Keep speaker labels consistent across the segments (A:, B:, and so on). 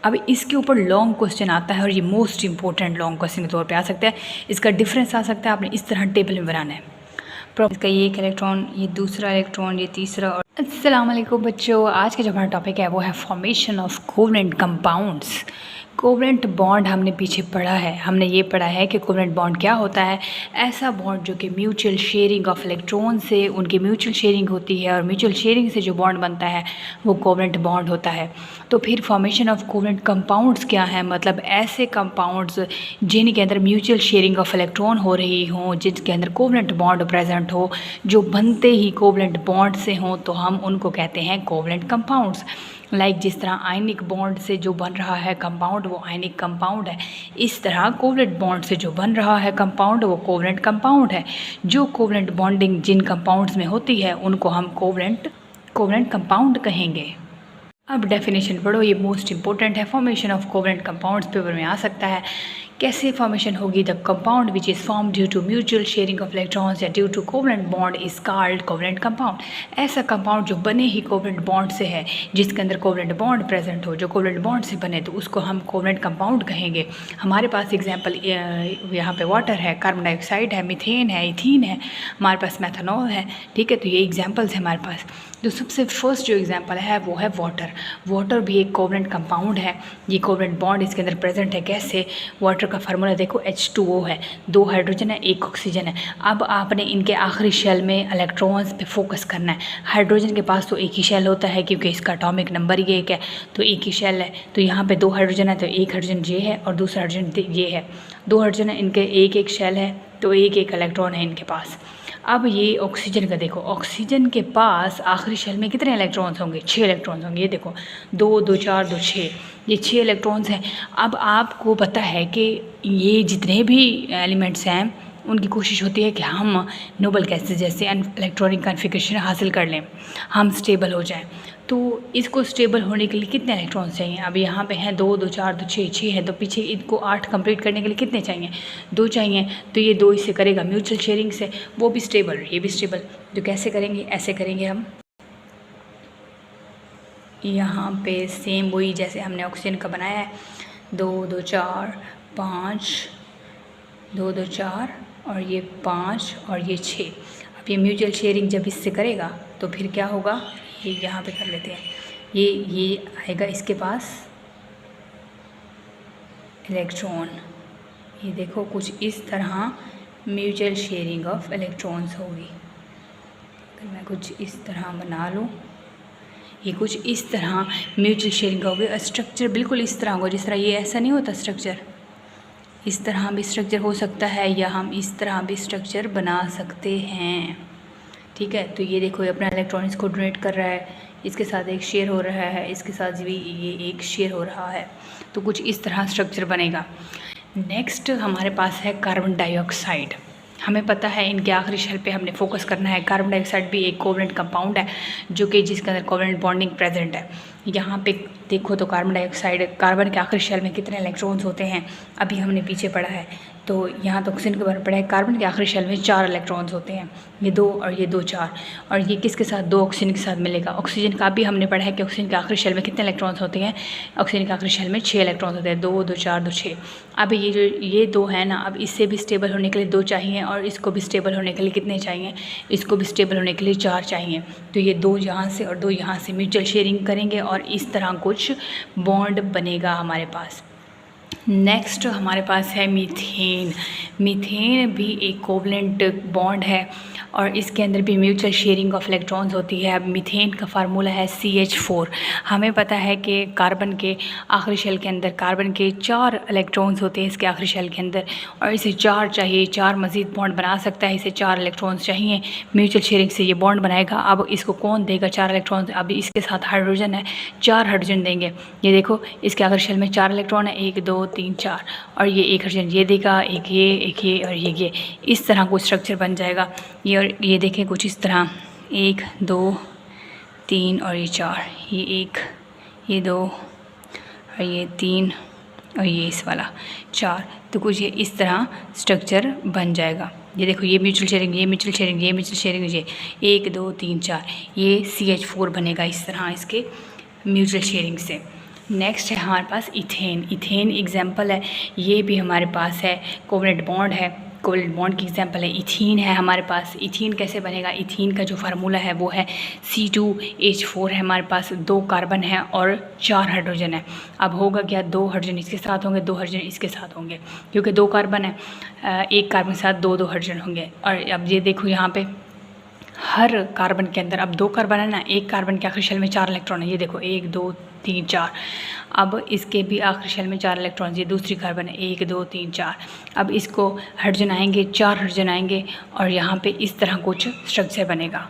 A: अब इसके ऊपर लॉन्ग क्वेश्चन आता है और ये मोस्ट इंपॉर्टेंट लॉन्ग क्वेश्चन के तौर पे आ सकता है। इसका डिफरेंस आ सकता है, आपने इस तरह टेबल में बनाना है। इसका ये एक इलेक्ट्रॉन, ये दूसरा इलेक्ट्रॉन, ये तीसरा। और अस्सलाम वालेकुम बच्चों, आज का जो हमारा टॉपिक है वो है formation of covalent compounds. Covalent bond हमने पीछे पढ़ा है, हमने ये पढ़ा है कि कोवलेंट बॉन्ड क्या होता है। ऐसा बॉन्ड जो कि म्यूचुअल शेयरिंग ऑफ इलेक्ट्रॉन से उनकी म्यूचुअल शेयरिंग होती है और म्यूचुअल शेयरिंग से जो बॉन्ड बनता है वो कोवलेंट बॉन्ड होता है। तो फिर फॉर्मेशन ऑफ कोवलेंट कंपाउंड्स क्या है, मतलब ऐसे कंपाउंड्स जिनके अंदर म्यूचुअल शेयरिंग ऑफ इलेक्ट्रॉन हो रही हो, जिनके अंदर कोवलेंट बॉन्ड प्रेजेंट हो, जो बनते ही कोवलेंट बॉन्ड से हों, तो हम उनको कहते हैं कोवलेंट कंपाउंड्स। लाइक जिस तरह आयनिक बॉन्ड से जो बन रहा है कंपाउंड वो आयनिक कंपाउंड है, इस तरह कोवलेंट बॉन्ड से जो बन रहा है कंपाउंड वो कोवलेंट कंपाउंड है। जो कोवलेंट बॉन्डिंग जिन कंपाउंड्स में होती है उनको हम कोवलेंट कंपाउंड कहेंगे। अब डेफिनेशन पढ़ो, ये मोस्ट इंपॉर्टेंट है। Formation of covalent compounds paper में आ सकता है। कैसे फॉर्मेशन होगी? The compound which is form due to mutual sharing of electrons या due to covalent bond is called covalent compound. ऐसा कंपाउंड जो बने ही कोवलेंट बॉन्ड से है, जिसके अंदर कोवलेंट बॉन्ड प्रेजेंट हो, जो कोवलेंट बॉन्ड से बने, तो उसको हम कोवलेंट कंपाउंड कहेंगे। हमारे पास एग्जाम्पल यहाँ पे वाटर है, कार्बन डाइऑक्साइड है, मीथेन है, इथीन है, हमारे पास मैथनॉल है। ठीक है, तो ये एग्जाम्पल्स हैं हमारे पास। तो सबसे फर्स्ट जो एग्जाम्पल है वो है वाटर। वाटर भी एक कोवलेंट कंपाउंड है। ये कोवलेंट बॉन्ड इसके अंदर प्रेजेंट है। कैसे? वाटर का फार्मूला देखो, H2O है, 2 हाइड्रोजन है, 1 ऑक्सीजन है। अब आपने इनके आखिरी शेल में इलेक्ट्रॉन्स पे फोकस करना है। हाइड्रोजन के पास तो एक ही शेल होता है क्योंकि इसका एटॉमिक नंबर ही एक है, तो एक ही शेल है। तो यहाँ पे 2 हाइड्रोजन है, तो एक हाइड्रोजन ये है और दूसरा हाइड्रोजन ये है। 2 हाइड्रोजन है, इनके एक एक शेल है, तो एक एक इलेक्ट्रॉन है इनके पास। अब ये ऑक्सीजन का देखो, ऑक्सीजन के पास आखिरी शेल में कितने इलेक्ट्रॉन्स होंगे? 6 इलेक्ट्रॉन्स होंगे। ये देखो, 2 2 4 2 6, ये 6 इलेक्ट्रॉन्स हैं। अब आपको पता है कि ये जितने भी एलिमेंट्स हैं उनकी कोशिश होती है कि हम नोबल गैसेस जैसे इलेक्ट्रॉनिक कॉन्फ़िगरेशन हासिल कर लें, हम स्टेबल हो जाएं। तो इसको स्टेबल होने के लिए कितने इलेक्ट्रॉन्स चाहिए? अब यहाँ पे हैं 2 2 4 2 6 6 है, तो पीछे इनको 8 कंप्लीट करने के लिए कितने चाहिए? 2 चाहिए। तो ये 2 इससे करेगा म्यूचुअल शेयरिंग से, वो भी स्टेबल, ये भी स्टेबल। तो कैसे करेंगे? ऐसे करेंगे हम। यहाँ पे सेम वही जैसे हमने ऑक्सीजन का बनाया है, 2 2 4 5, 2 2 4 और ये 5 और ये 6। अब ये म्यूचुअल शेयरिंग जब इससे करेगा तो फिर क्या होगा? ये यहाँ पे कर लेते हैं। ये आएगा इसके पास इलेक्ट्रॉन। ये देखो कुछ इस तरह म्यूचुअल शेयरिंग ऑफ इलेक्ट्रॉन्स होगी। अगर मैं कुछ इस तरह बना लूँ, ये कुछ इस तरह म्यूचुअल शेयरिंग का होगी। स्ट्रक्चर बिल्कुल इस तरह होगा, जिस तरह ये ऐसा नहीं होता स्ट्रक्चर, इस तरह भी स्ट्रक्चर हो सकता है या हम इस तरह भी स्ट्रक्चर बना सकते हैं। ठीक है, तो ये देखो, ये अपना इलेक्ट्रॉनिक्स को डोनेट कर रहा है, इसके साथ एक शेयर हो रहा है, इसके साथ भी ये एक शेयर हो रहा है। तो कुछ इस तरह स्ट्रक्चर बनेगा। नेक्स्ट हमारे पास है कार्बन डाइऑक्साइड। हमें पता है इनके आखिरी शेल पे हमने फोकस करना है। कार्बन डाइऑक्साइड भी एक कोवलेंट कंपाउंड है जो कि जिसके अंदर कोवलेंट बॉन्डिंग प्रेजेंट है। यहाँ पे देखो तो कार्बन डाइऑक्साइड, कार्बन के आखिरी शेल में कितने इलेक्ट्रॉन्स होते हैं अभी हमने पीछे पढ़ा है। तो यहाँ तो ऑक्सीजन के बारे में पढ़ा है, कार्बन के आखिरी शेल में 4 इलेक्ट्रॉन्स होते हैं, ये 2 और ये 2 4। और ये किसके साथ? 2 ऑक्सीजन के साथ मिलेगा। ऑक्सीजन का भी हमने पढ़ा है कि ऑक्सीजन के आखिरी शेल में कितने इलेक्ट्रॉन्स होते हैं? ऑक्सीजन के आखिरी शेल में 6 इलेक्ट्रॉन्स होते हैं, 2 2 4 2 6। अब ये जो ये 2 है ना, अब इससे भी स्टेबल होने के लिए 2 चाहिए और इसको भी स्टेबल होने के लिए कितने चाहिए? इसको भी स्टेबल होने के लिए 4 चाहिए। तो ये 2 यहाँ से और 2 यहाँ से म्यूचुअल शेयरिंग करेंगे और इस तरह कुछ बॉन्ड बनेगा हमारे पास। नेक्स्ट हमारे पास है मीथेन। मीथेन भी एक कोवलेंट बॉन्ड है और इसके अंदर भी म्यूचुअल शेयरिंग ऑफ इलेक्ट्रॉन्स होती है। अब मीथेन का फार्मूला है CH4। हमें पता है कि कार्बन के आखिरी शेल के अंदर कार्बन के 4 इलेक्ट्रॉन्स होते हैं इसके आखिरी शेल के अंदर, और इसे 4 चाहिए, 4 मज़ीद बॉन्ड बना सकता है, इसे 4 इलेक्ट्रॉन्स चाहिए, म्यूचुअल शेयरिंग से ये बॉन्ड बनाएगा। अब इसको कौन देगा? 4 इलेक्ट्रॉन्स। अब इसके साथ हाइड्रोजन है, 4 हाइड्रोजन देंगे। ये देखो, इसके आखिरी शेल में 4 इलेक्ट्रॉन है, 1 2 3 4, और ये एक हाइड्रोजन ये देगा, एक ये और ये। इस तरह कुछ स्ट्रक्चर बन जाएगा। ये और ये देखें कुछ इस तरह, 1 2 3 और ये 4, ये 1 ये 2 और ये 3 और ये इस वाला 4। तो कुछ ये इस तरह स्ट्रक्चर बन जाएगा। ये देखो, ये म्यूचुअल शेयरिंग, ये म्यूचुअल शेयरिंग, ये म्यूचुअल शेयरिंग, ये 1 2 3 4, ये CH4 बनेगा इस तरह इसके म्यूचुअल शेयरिंग से। नेक्स्ट है हमारे पास इथेन। इथेन एग्जाम्पल है, ये भी हमारे पास है, कोवलेंट बॉन्ड है, कोवलेंट बॉन्ड की एग्जाम्पल है। इथीन है हमारे पास। इथीन कैसे बनेगा? इथीन का जो फार्मूला है वो है C2H4 है हमारे पास, 2 कार्बन है और 4 हाइड्रोजन है। अब होगा क्या, 2 हाइड्रोजन इसके साथ होंगे, 2 हाइड्रोजन इसके साथ होंगे, क्योंकि 2 कार्बन है, 1 कार्बन के साथ 2 हाइड्रोजन होंगे। और अब ये देखो यहाँ पे हर कार्बन के अंदर, अब 2 कार्बन है ना, 1 कार्बन के आखिरी शेल में 4 इलेक्ट्रॉन है, ये देखो 1 2 3 4। अब इसके भी आखिरी शेल में 4 इलेक्ट्रॉन, ये दूसरी कार्बन है, 1 2 3 4। अब इसको हाइड्रोजन आएंगे, 4 हाइड्रोजन आएंगे और यहाँ पे इस तरह कुछ स्ट्रक्चर बनेगा।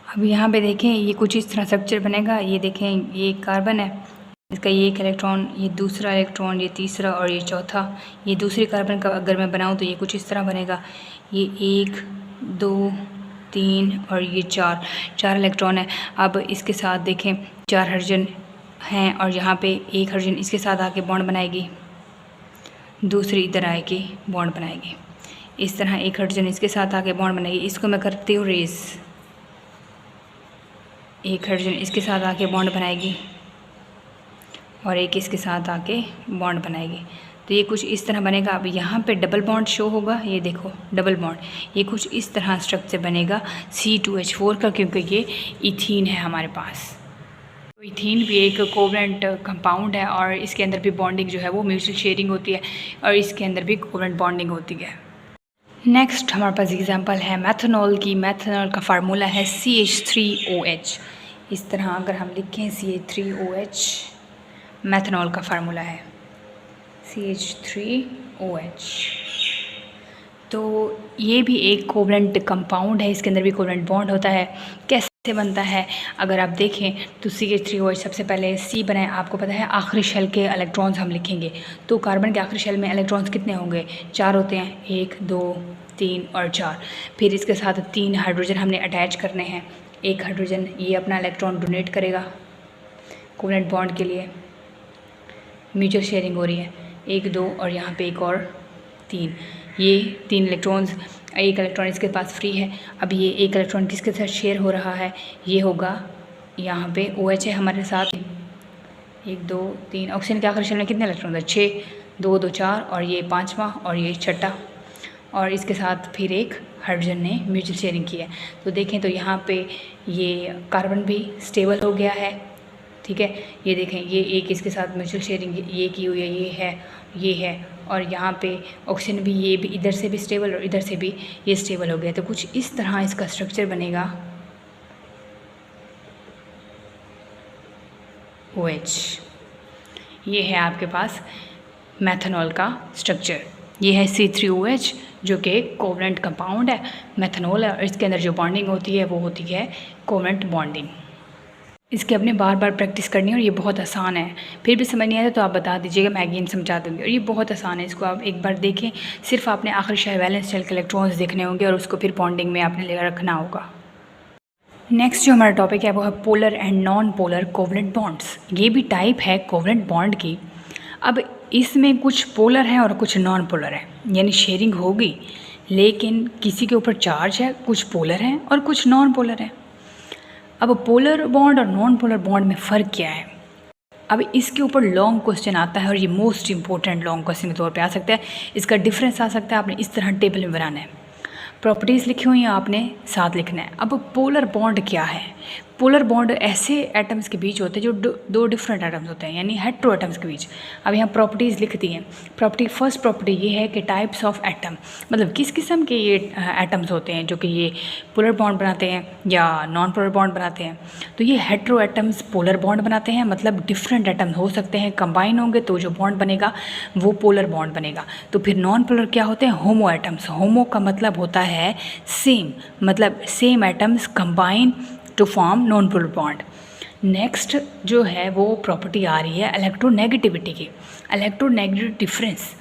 A: अब यहाँ पे देखें ये कुछ इस तरह स्ट्रक्चर बनेगा। ये देखें ये कार्बन है, इसका ये 1 इलेक्ट्रॉन, ये दूसरा इलेक्ट्रॉन, ये तीसरा और ये चौथा। ये दूसरी कार्बन का अगर मैं बनाऊँ तो ये कुछ इस तरह बनेगा। ये 1 2 3 और ये 4 इलेक्ट्रॉन है। अब इसके साथ देखें 4 हाइड्रोजन हैं और यहाँ पे 1 हाइड्रोजन इसके साथ आके बॉन्ड बनाएगी, दूसरी इधर आएगी बॉन्ड बनाएगी। इस तरह 1 हाइड्रोजन इसके साथ आके बॉन्ड बनाएगी। इसको मैं करती हूँ रेस, 1 हाइड्रोजन इसके साथ आके बॉन्ड बनाएगी और 1 इसके साथ आके बॉन्ड बनाएगी। तो ये कुछ इस तरह बनेगा। अब यहाँ पे डबल बॉन्ड शो होगा, ये देखो डबल बॉन्ड, ये कुछ इस तरह स्ट्रक्चर बनेगा C2H4 का, क्योंकि ये इथीन है हमारे पास। तो इथीन भी एक कोवलेंट कंपाउंड है और इसके अंदर भी बॉन्डिंग जो है वो म्यूचुअल शेयरिंग होती है और इसके अंदर भी कोवलेंट बॉन्डिंग होती है। नेक्स्ट हमारे पास एग्जांपल है मेथनॉल की। मेथनॉल का फार्मूला है CH3OH। इस तरह अगर हम लिखें CH3OH, मेथनॉल का फार्मूला है CH3OH। तो ये भी एक कोवलेंट कंपाउंड है, इसके अंदर भी कोवलेंट बॉन्ड होता है। कैसे बनता है अगर आप देखें तो CH3OH सबसे पहले C बनाए, आपको पता है आखिरी शेल के इलेक्ट्रॉन्स हम लिखेंगे। तो कार्बन के आखिरी शेल में इलेक्ट्रॉन्स कितने होंगे? 4 होते हैं, 1 2 3 और 4। फिर इसके साथ 3 हाइड्रोजन हमने अटैच करने हैं। 1 हाइड्रोजन ये अपना इलेक्ट्रॉन डोनेट करेगा कोवलेंट बॉन्ड के लिए, म्यूचुअल शेयरिंग हो रही है, 1 2 और यहाँ पे एक और 3। ये 3 इलेक्ट्रॉन्स, 1 इलेक्ट्रॉन इसके पास फ्री है। अब ये 1 इलेक्ट्रॉन किसके साथ शेयर हो रहा है? ये होगा यहाँ पे OH है हमारे साथ, 1 2 3। ऑक्सीजन के आखिरी शेल में कितने इलेक्ट्रॉन है? 6, 2 2 4 और ये 5वां और ये 6ठा और इसके साथ फिर 1 हाइड्रोजन ने म्यूचुअल शेयरिंग की है। तो देखें तो यहाँ पे ये कार्बन भी स्टेबल हो गया है, ठीक है। ये देखें ये 1 इसके साथ म्यूचुअल शेयरिंग ये की हुई है, ये है और यहाँ पे ऑक्सीजन भी, ये भी इधर से भी स्टेबल और इधर से भी ये स्टेबल हो गया। तो कुछ इस तरह इसका स्ट्रक्चर बनेगा OH। ये है आपके पास मेथनॉल का स्ट्रक्चर। ये है C3OH जो कि कोवलेंट कंपाउंड है, मेथनॉल है और इसके अंदर जो बॉन्डिंग होती है वो होती है कोवलेंट बॉन्डिंग। इसकी अपने बार बार प्रैक्टिस करनी है और ये बहुत आसान है। फिर भी समझ नहीं आया तो आप बता दीजिएगा, मैं अगेन समझा दूँगी। और ये बहुत आसान है, इसको आप एक बार देखें। सिर्फ आपने आखिरी शेल वैलेंस शेल के इलेक्ट्रॉन्स देखने होंगे और उसको फिर बॉन्डिंग में आपने ले रखना होगा। नेक्स्ट जो हमारा टॉपिक है वो है polar and non polar covalent bonds. ये भी टाइप है कोवलेंट बॉन्ड की। अब इसमें कुछ पोलर है और कुछ नॉन पोलर है, यानी शेयरिंग होगी लेकिन किसी के ऊपर चार्ज है, कुछ पोलर है और कुछ नॉन पोलर है। अब पोलर बॉन्ड और नॉन पोलर बॉन्ड में फ़र्क क्या है? अब इसके ऊपर लॉन्ग क्वेश्चन आता है और ये मोस्ट इंपॉर्टेंट लॉन्ग क्वेश्चन के तौर पे आ सकता है। इसका डिफरेंस आ सकता है, आपने इस तरह टेबल में बनाना है, प्रॉपर्टीज़ लिखी हुई हैं आपने साथ लिखना है। अब पोलर बॉन्ड क्या है? पोलर बॉन्ड ऐसे एटम्स के बीच होते हैं जो दो डिफरेंट एटम्स होते हैं, यानी हेट्रो एटम्स के बीच। अब यहाँ प्रॉपर्टीज़ लिख दी हैं। फर्स्ट प्रॉपर्टी ये है कि टाइप्स ऑफ एटम, मतलब किस किस्म के ये एटम्स होते हैं जो कि ये पोलर बॉन्ड बनाते हैं या नॉन पोलर बॉन्ड बनाते हैं। तो ये हेट्रो एटम्स पोलर बॉन्ड बनाते हैं, मतलब डिफरेंट एटम्स हो सकते हैं, कंबाइन होंगे तो जो बॉन्ड बनेगा वो पोलर बॉन्ड बनेगा। तो फिर नॉन पोलर क्या होते हैं? होमो एटम्स। होमो का मतलब होता है सेम, मतलब same atoms combine to form non polar bond. Next जो है वो प्रॉपर्टी आ रही है इलेक्ट्रोनेगेटिविटी की, इलेक्ट्रोनेगेटिव डिफरेंस।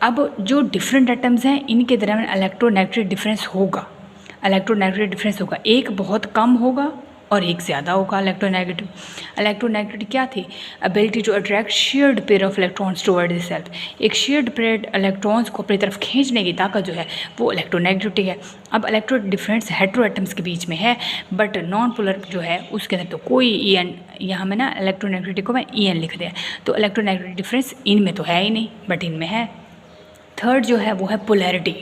A: अब जो डिफरेंट एटम्स हैं इनके दरमियान इलेक्ट्रोनेगेटिव डिफरेंस होगा, एक बहुत कम होगा और एक ज़्यादा होगा इलेक्ट्रोनेगेटिव। इलेक्ट्रोनेगेटिविटी क्या थी? Ability to attract shared pair of electrons toward itself. एक शेयर्ड पेयर इलेक्ट्रॉन्स को अपनी तरफ खींचने की ताकत जो है वो इलेक्ट्रोनेगेटिविटी है। अब इलेक्ट्रो डिफरेंस हेटेरो एटम्स के बीच में है, बट नॉन पोलर जो है उसके अंदर तो कोई EN, यहाँ में ना इलेक्ट्रोनेगेटिविटी को मैं EN लिख दिया, तो इलेक्ट्रोनेगेटिव डिफरेंस इनमें तो है ही नहीं, बट इनमें है। थर्ड जो है वो है पोलैरिटी।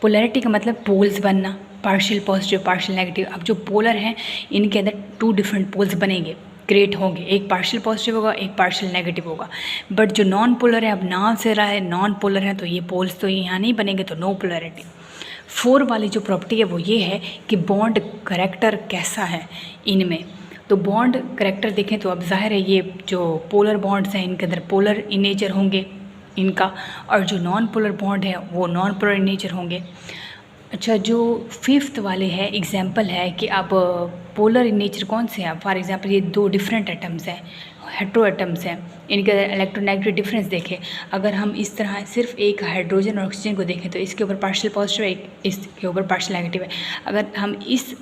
A: पोलैरिटी का मतलब पोल्स बनना, पार्शियल पॉजिटिव पार्शियल नेगेटिव। अब जो पोलर हैं इनके अंदर 2 डिफरेंट पोल्स बनेंगे, क्रिएट होंगे, एक पार्शियल पॉजिटिव होगा, एक पार्शियल नेगेटिव होगा। बट जो नॉन पोलर है, अब नाम से रहा है नॉन पोलर है, तो ये पोल्स तो यहाँ नहीं बनेंगे, तो नो पोलैरिटी। 4 वाली जो प्रॉपर्टी है वो ये है कि बॉन्ड करेक्टर कैसा है इनमें। तो बॉन्ड करेक्टर देखें तो अब जाहिर है ये जो पोलर बॉन्ड्स हैं इनके अंदर पोलर इन नेचर होंगे इनका, और जो नॉन पोलर बॉन्ड है वो नॉन पोलर इन नेचर होंगे। अच्छा, जो 5th वाले है एग्जांपल है कि अब पोलर इन नेचर कौन से हैं? फॉर एग्जांपल ये 2 डिफरेंट एटम्स हैं, हेटेरो एटम्स हैं, इनके इलेक्ट्रोनेगेटिव डिफरेंस देखें। अगर हम इस तरह सिर्फ एक हाइड्रोजन और ऑक्सीजन को देखें तो इसके ऊपर पार्शियल पॉजिटिव है, इसके ऊपर पार्शियल नेगेटिव है। अगर हम इस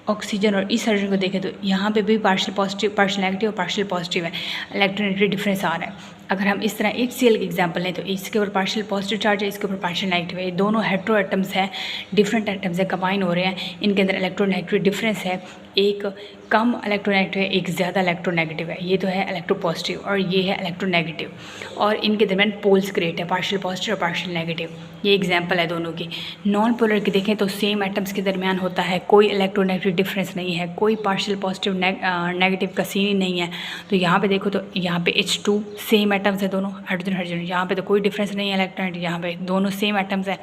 A: ऑक्सीजन और इस हाइड्रोजन को देखें तो यहाँ पे भी पार्शियल पॉजिटिव पार्शियल नेगेटिव और पार्शियल पॉजिटिव है, इलेक्ट्रोनेगेटिव डिफरेंस आ रहा है। अगर हम इस तरह HCl के एग्जांपल लें तो इसके ऊपर पार्शियल पॉजिटिव चार्ज है, इसके ऊपर पार्शियल नेगेटिव है। ये दोनों हेटेरो एटम्स हैं, डिफरेंट एटम्स है, कंबाइन हो रहे हैं, इनके अंदर इलेक्ट्रोनेगेटिव डिफरेंस है, एक कम इलेक्ट्रोनेगेटिव है, एक ज़्यादा इलेक्ट्रोनेगेटिव है। ये तो है इलेक्ट्रोपॉजिटिव और ये है इलेक्ट्रोनेगेटिव, और इनके दरमियान पोल्स क्रिएट है, पार्शियल पॉजिटिव और पार्शियल नेगेटिव। ये एग्जांपल है दोनों की। नॉन पोलर की देखें तो सेम एटम्स के दरमियान होता है, कोई इलेक्ट्रोनेगेटिव डिफरेंस नहीं है, कोई पार्शियल पॉजिटिव नेगेटिव का सीन ही नहीं है। तो यहाँ पे देखो तो यहाँ पे H2 सेम एटम्स है दोनों, हाइड्रोजन हाइड्रोजन, यहाँ पे तो कोई डिफरेंस नहीं है इलेक्ट्रोनेगेटिव, यहाँ पे दोनों सेम एटम्स है।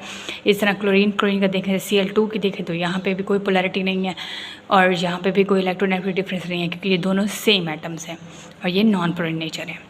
A: इस तरह क्लोरीन का देखें, Cl2 की देखें तो यहाँ पे भी कोई पोलैरिटी नहीं है, और यहाँ पे भी कोई इलेक्ट्रोनेगेटिव डिफरेंस नहीं है, क्योंकि ये दोनों सेम एटम्स हैं और ये नॉन पोलर नेचर है।